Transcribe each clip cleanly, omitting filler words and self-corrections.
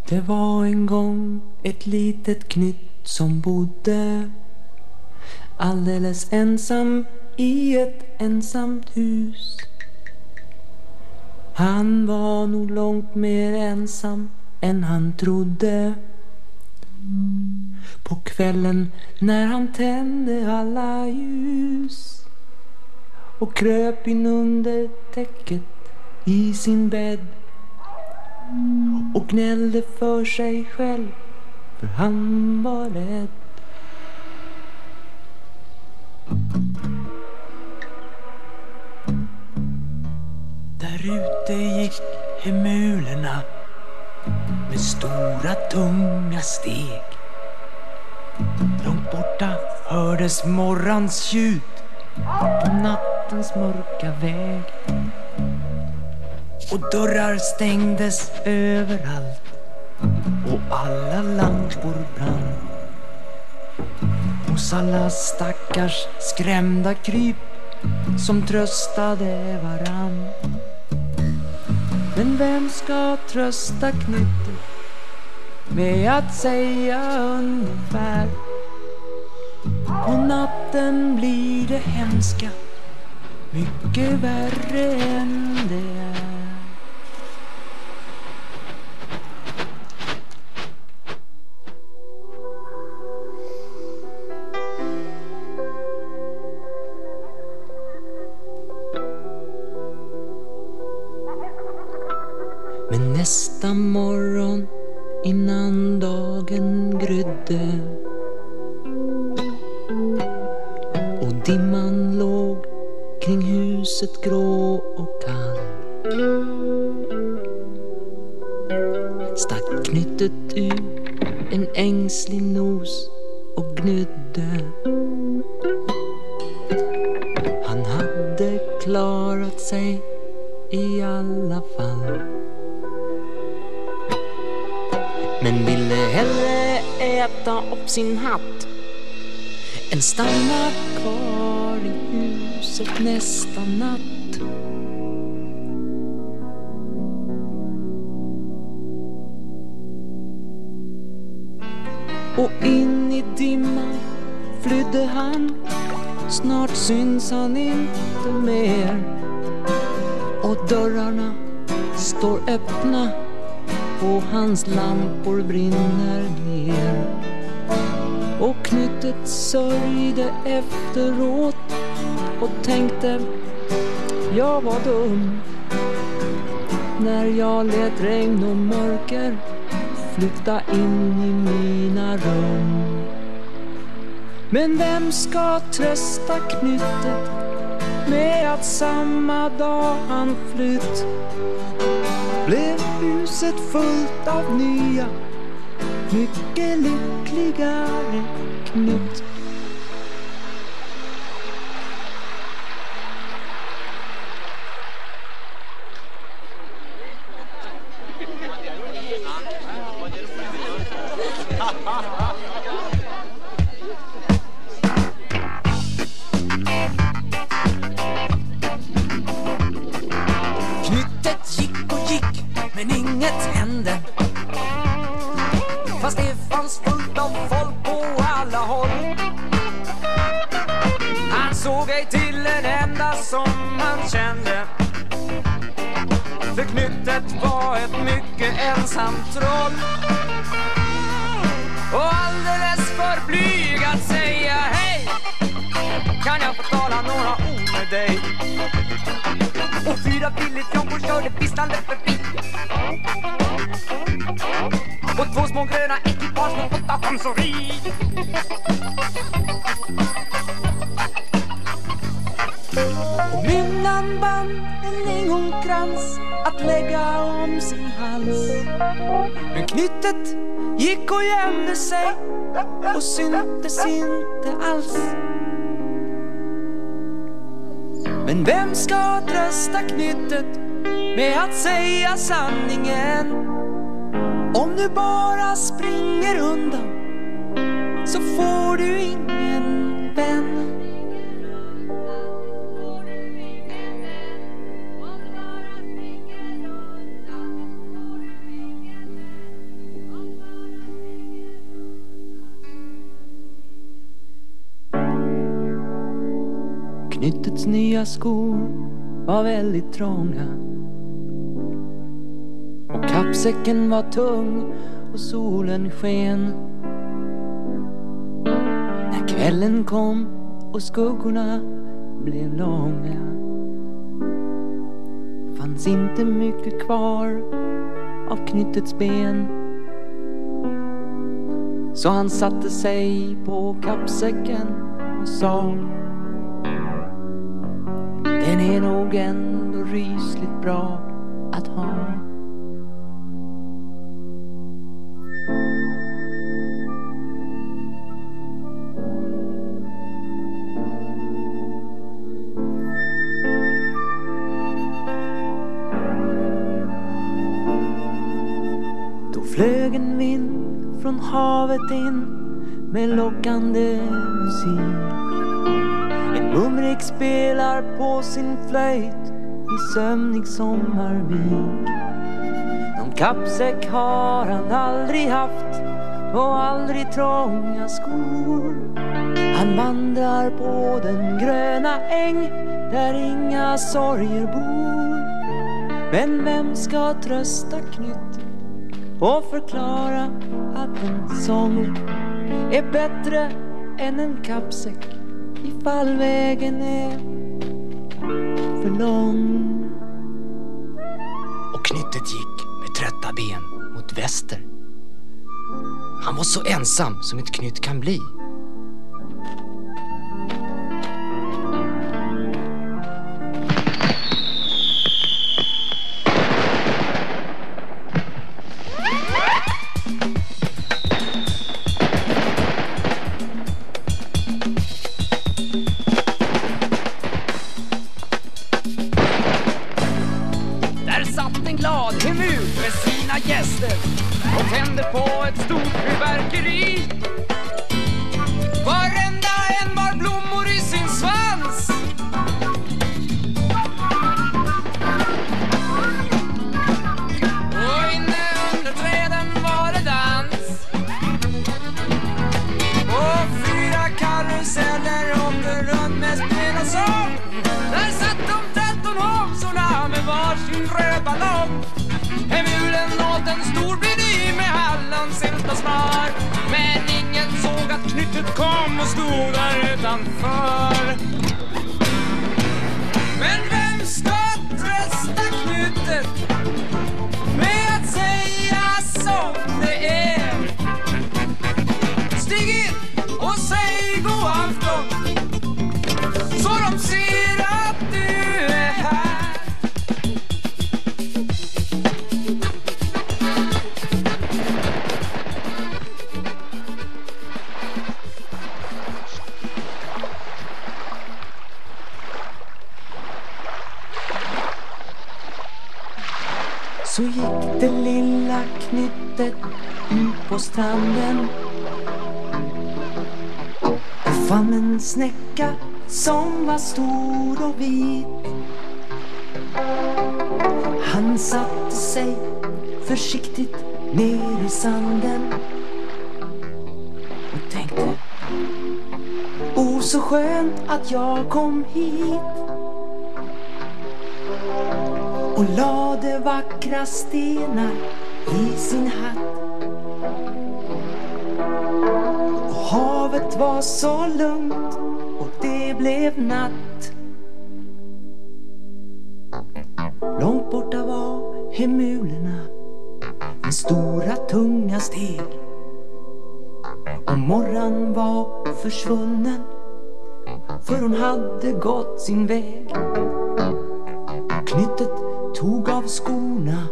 Det var en gång ett litet knytt som bodde alldeles ensam i ett ensamt hus. Han var nog långt mer ensam än han trodde. På kvällen när han tände alla ljus och kröp in under täcket i sin bädd och gnällde för sig själv, för han var rädd. Där ute gick hemulerna med stora tunga steg. Långt borta hördes morrans ljud på nattens mörka väg. Och dörrar stängdes överallt och alla lampor brann. Hos alla stackars skrämda kryp som tröstade varann. Men vem ska trösta knyttet med att säga ungefär: på natten blir det hemska, mycket värre än det är. Men nästa morgon innan dagen grydde och dimman låg kring huset grå och kall, stack knyttet ut en ängslig nos och gnydde. Han hade klarat sig i alla fall, men ville hellre äta upp sin hatt än stanna kvar i huset nästa natt. Och in i dimman flydde han, snart syns han inte mer. Och dörrarna står öppna och hans lampor brinner ner. Och knyttet sörjde efteråt och tänkte: jag var dum när jag lät regn och mörker flytta in i mina rum. Men vem ska trösta knyttet med att samma dag han flytt blev huset fullt av nya, mycket lyckligare knytt. Knyttet gick och gick, men inget hände. Fast det fanns fullt av folk på alla håll. Han såg ej till en enda som han kände, för knyttet var ett mycket ensamt troll. Och alldeles för blyg att säga hej: kan jag få tala några ord med dig? Och 4 billigfjonkor körde pistande förbi, och 2 små gröna ekipage med 8 chansori. Och mynnan band en lingonkrans att lägga om sin hals. Men knyttet gick och gömde sig och syntes inte alls. Men vem ska trösta knyttet med att säga sanningen? Om du bara springer undan så får du ingen vän. Knyttets nya skor var väldigt trånga och kappsäcken var tung och solen sken. När kvällen kom och skuggorna blev långa fanns inte mycket kvar av Knyttets ben. Så han satte sig på kappsäcken och sa: den är nog ändå rysligt bra att ha. Då flög en vind från havet in med lockande musik. En mumrik spelar på sin flöjt i sömnig sommarvik. Någon kappsäck har han aldrig haft och aldrig trånga skor. Han vandrar på den gröna äng där inga sorger bor. Men vem ska trösta Knytt och förklara att en sång är bättre än en kappsäck ifall vägen är för lång? Och Knyttet gick med trötta ben mot väster. Han var så ensam som ett Knytt kan bli. Med sina gäster och tände på ett stort fyrverkeri. Varenda en var blommor i sin svans. Och inne under träden var det dans. Och 4 karuseller åkte runt med spel och sång. Där satt de 13 homsorna med varsin röd ballong. Emulen åt en stor bedy med hallonsylt och smör. Men ingen såg att Knyttet kom och stod där utanför. Men vem ska trösta Knyttet med att säga som det är? Stig in och säg god afton, så de ser att du är här. Så gick det lilla Knyttet ut på stranden och fann en snäcka som var stor och vit. Han satte sig försiktigt ner i sanden och tänkte: oh, så skönt att jag kom hit. Och lade vackra stenar i sin hatt. Och havet var så lugnt och det blev natt. Långt borta var hemulerna med stora tunga steg. Och morran var försvunnen, för hon hade gått sin väg. Knyttet tog av skorna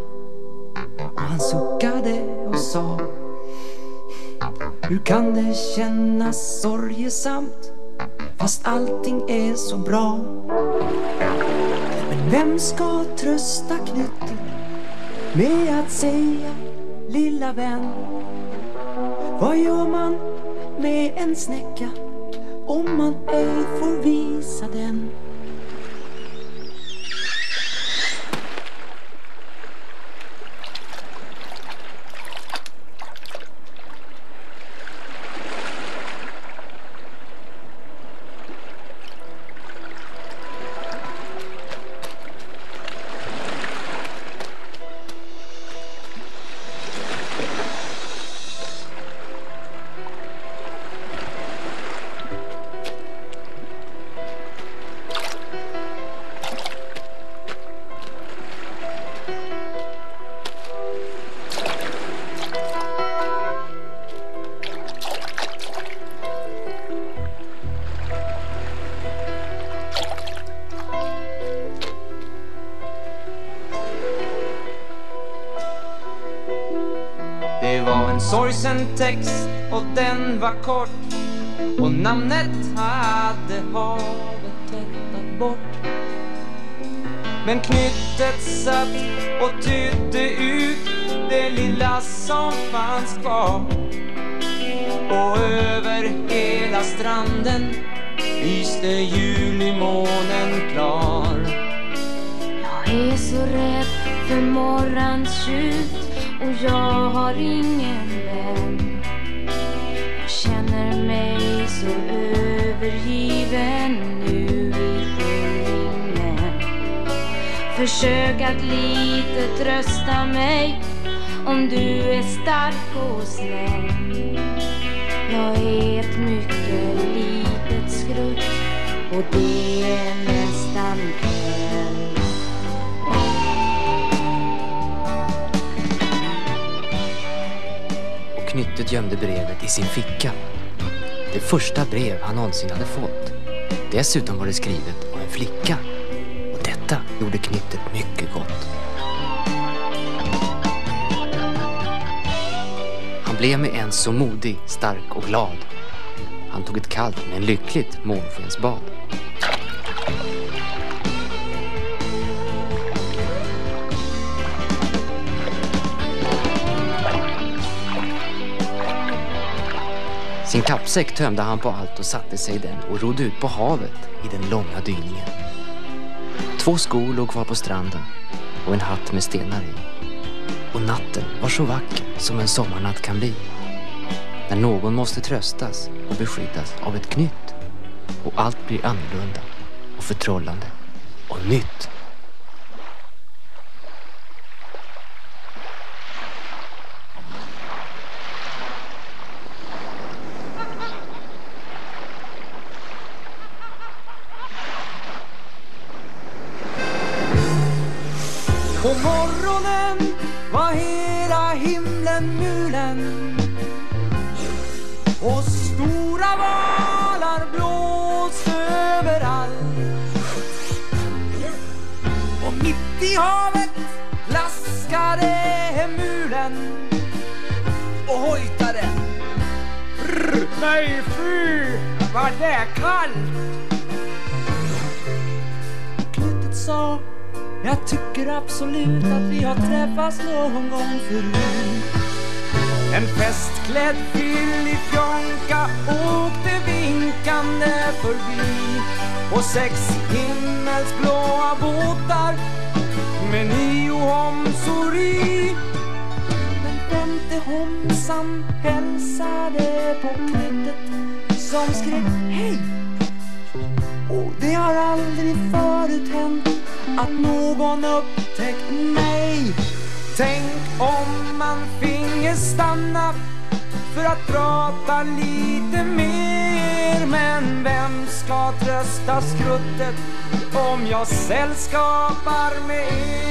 och han suckade och sa: hur kan det kännas sorgesamt fast allting är så bra? Men vem ska trösta Knyttet med att säga: lilla vän, vad gör man med en snäcka om man ej får visa den? en sorgsen text och den var kort. Och namnet hade havet tvättat bort. Men knyttet satt och tydde ut det lilla som fanns kvar. Och över hela stranden lyste julimånen klar. Jag är så rädd för morgons tjut och jag har ingen vän. Jag känner mig så övergiven nu i sjöringen. Försök att lite trösta mig om du är stark och snäll. Jag är ett mycket litet skrutt och det är nästan kväll. Och Knyttet gömde brevet i sin ficka. Det första brev han någonsin hade fått. Dessutom var det skrivet av en flicka. Och detta gjorde Knyttet mycket gott. Han blev med en så modig, stark och glad. Han tog ett kallt men lyckligt månskensbad. Sin kappsäck tömde han på allt och satte sig i den och rodde ut på havet i den långa dyningen. 2 skor låg kvar på stranden och en hatt med stenar i. Och natten var så vacker som en sommarnatt kan bli. När någon måste tröstas och beskyddas av ett knytt. Och allt blir annorlunda och förtrollande och nytt. På morgonen var hela himlen mulen och stora valar blåste överallt. Och mitt i havet plaskade mulen och hojtade. Nej fy, vad det är kallt. Knyttet sa: jag tycker absolut att vi har träffats någon gång förut. En festklädd fillifjonka åkte vinkande förbi. Och 6 himmelsblåa båtar med 9 homsor i. Den 5:e homsan hälsade på Knyttet som skrek hej. Och det har aldrig förut hänt att någon upptäckt mig. Tänk om man finge stanna för att prata lite mer. Men vem ska trösta skruttet om jag sällskapar med er?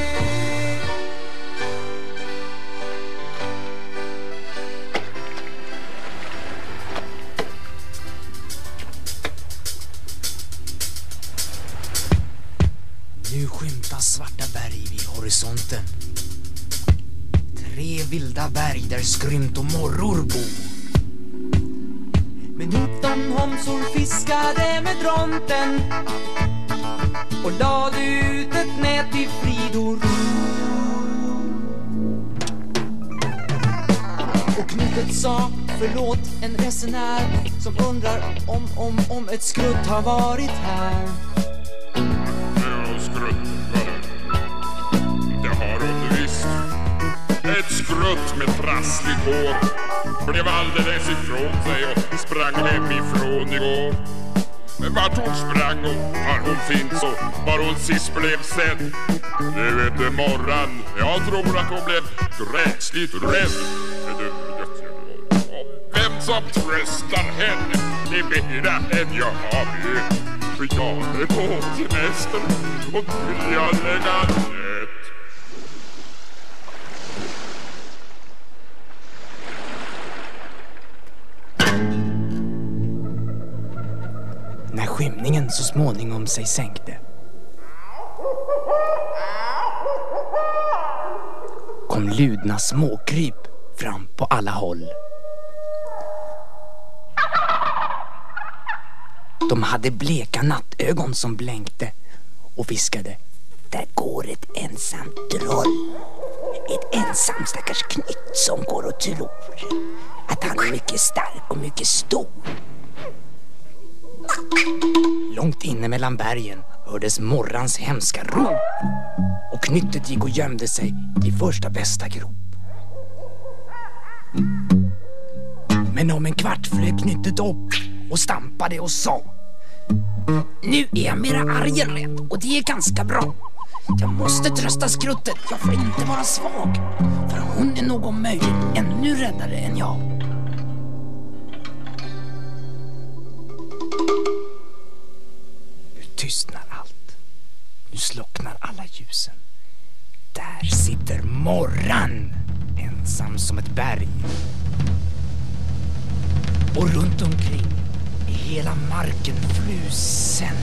Nu skymtas svarta berg vid horisonten. 3 vilda berg där skrymt och morror bo. Men 19 homsor fiskade med dronten och lade ut ett nät i fridor. Och Knyttet sa förlåt en resenär som undrar om ett skrutt har varit här. Ett skrutt med trassligt hår blev alldeles ifrån sig och sprang hemifrån igår. Men vart hon sprang och var hon finns och var hon sist blev sedd, det vet det morgon. Jag tror att hon blev gräsligt rädd. Vem som tröstar henne, det är mera än jag vet. För jag är på semester och vill jag lägga nät. När skymningen så småningom sig sänkte kom ludna småkryp fram på alla håll. De hade bleka nattögon som blänkte och viskade: där går ett ensamt troll. Ett ensam stackars knytt som går och tror att han är mycket stark och mycket stor. Långt inne mellan bergen hördes morrans hemska rop, och knyttet gick och gömde sig i första bästa grop. Men om en kvart flög knyttet upp och stampade och sa: nu är jag mera arg än rädd, och det är ganska bra. Jag måste trösta Skruttet, jag får inte vara svag, för hon är nog om möjligt ännu räddare än jag. Nu tystnar allt. Nu slocknar alla ljusen. Där sitter Morran, ensam som ett berg. Och runt omkring är hela marken frusen,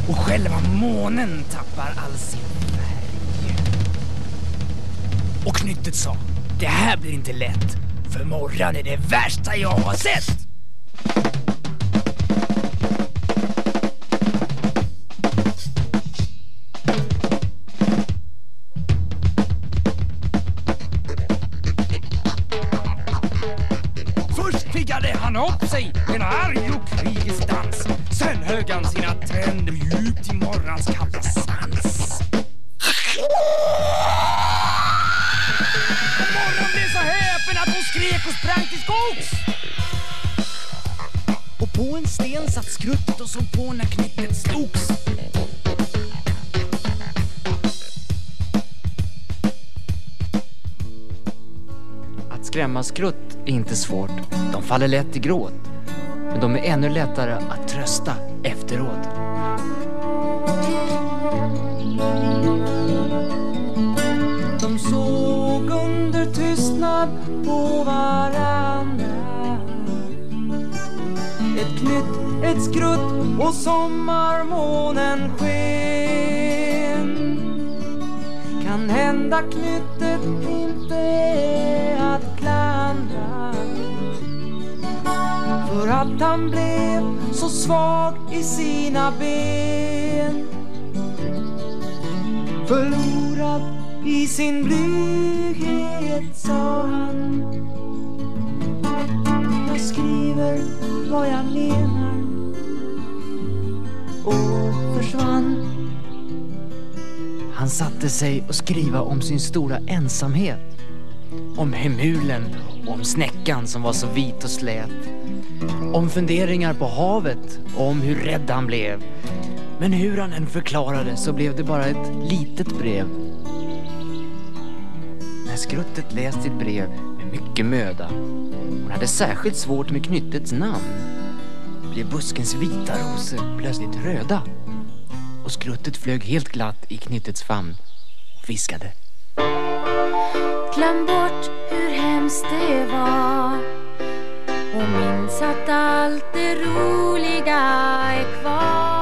och själva månen tappar all sin färg. Och knyttet sa: det här blir inte lätt, för Morran är det värsta jag har sett. Först piggade han upp sig en arg och krigisk dans. Sen högg han sina tänder djupt i Morrans kalla svans. Morran blev så häpen att hon skrek och sprang till skogs. Och på en sten satt Skruttet och såg på när knyttet slogs. Att skrämma Skrutt är inte svårt. De faller lätt i gråt. Men de är ännu lättare att trösta efteråt. De såg under tystnad på varandra. Ett knytt, ett skrutt och sommarmånen sken. Kan hända knyttet inte är att klandra, för att han blev så svag i sina ben. Förlorad i sin blyghet sa han: jag skriver vad jag menar, och försvann. Han satte sig och skriva om sin stora ensamhet. Om hemulen och om snäckan som var så vit och slät. Om funderingar på havet och om hur rädd han blev. Men hur han än förklarade så blev det bara ett litet brev. När Skruttet läst sitt brev med mycket möda, hon hade särskilt svårt med knyttets namn, blev buskens vita rosor plötsligt röda. Och Skruttet flög helt glatt i knyttets famn och viskade: glöm bort hur hemskt det var, och minns att allt det roliga är kvar.